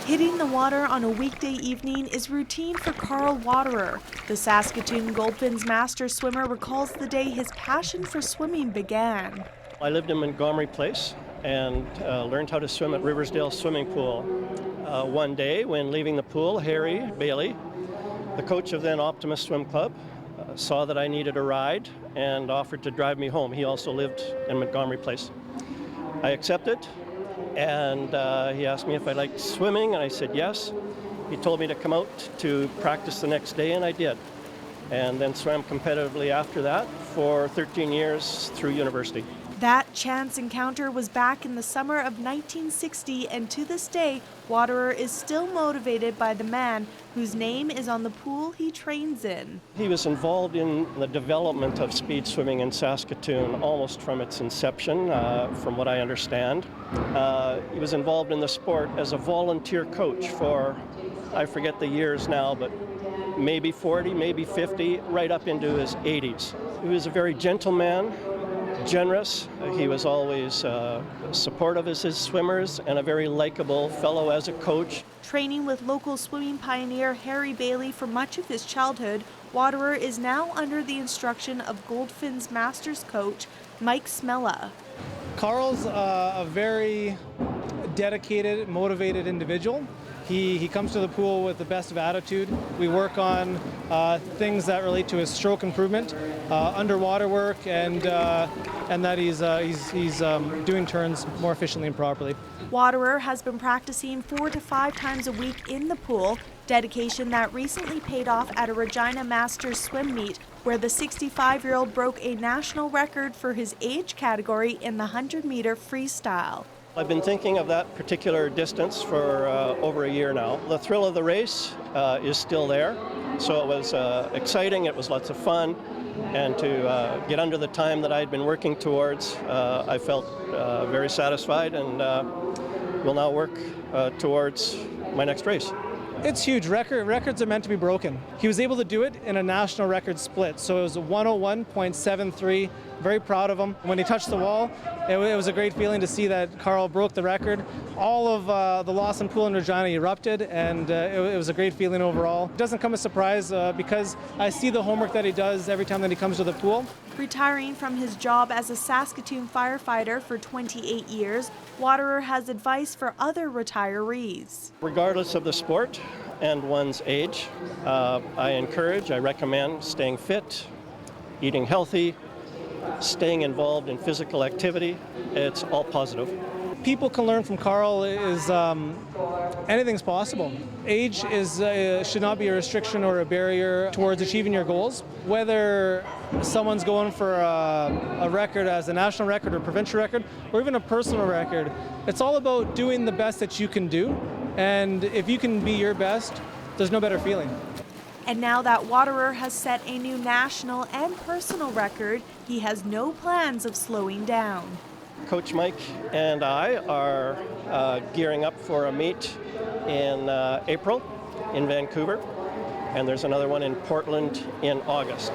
Hitting the water on a weekday evening is routine for Carl Waterer. The Saskatoon Goldfins master swimmer recalls the day his passion for swimming began. I lived in Montgomery Place and learned how to swim at Riversdale Swimming Pool. One day, when leaving the pool, Harry Bailey, the coach of then Optimist Swim Club, saw that I needed a ride and offered to drive me home. He also lived in Montgomery Place. I accepted, and he asked me if I liked swimming, and I said yes. He told me to come out to practice the next day, and I did. And then swam competitively after that for 13 years through university. That chance encounter was back in the summer of 1960, and to this day, Waterer is still motivated by the man whose name is on the pool he trains in. He was involved in the development of speed swimming in Saskatoon almost from its inception, from what I understand. He was involved in the sport as a volunteer coach for, I forget the years now, but maybe 40, maybe 50, right up into his 80s. He was a very gentle man, generous. He was always supportive of his swimmers and a very likable fellow as a coach. Training with local swimming pioneer Harry Bailey for much of his childhood, Waterer is now under the instruction of Goldfins Masters coach Mike Smella. Carl's a very dedicated, motivated individual. He comes to the pool with the best of attitude. We work on things that relate to his stroke improvement, underwater work, and that he's doing turns more efficiently and properly. Waterer has been practicing 4 to 5 times a week in the pool, dedication that recently paid off at a Regina Masters swim meet, where the 65-year-old broke a national record for his age category in the 100-meter freestyle. I've been thinking of that particular distance for over a year now. The thrill of the race is still there, so it was exciting, it was lots of fun, and to get under the time that I'd been working towards, I felt very satisfied, and will now work towards my next race. It's huge. Records are meant to be broken. He was able to do it in a national record split, so it was a 101.73. Very proud of him. When he touched the wall, it was a great feeling to see that Carl broke the record. All of the Lawson Pool in Regina erupted, and it was a great feeling overall. It doesn't come as a surprise because I see the homework that he does every time that he comes to the pool. Retiring from his job as a Saskatoon firefighter for 28 years, Waterer has advice for other retirees. Regardless of the sport and one's age, I recommend staying fit, eating healthy, staying involved in physical activity. It's all positive. People can learn from Carl is anything's possible. Age should not be a restriction or a barrier towards achieving your goals. Whether someone's going for a record as a national record or provincial record or even a personal record, it's all about doing the best that you can do. And if you can be your best, there's no better feeling. And now that Waterer has set a new national and personal record, he has no plans of slowing down. Coach Mike and I are gearing up for a meet in April in Vancouver, and there's another one in Portland in August.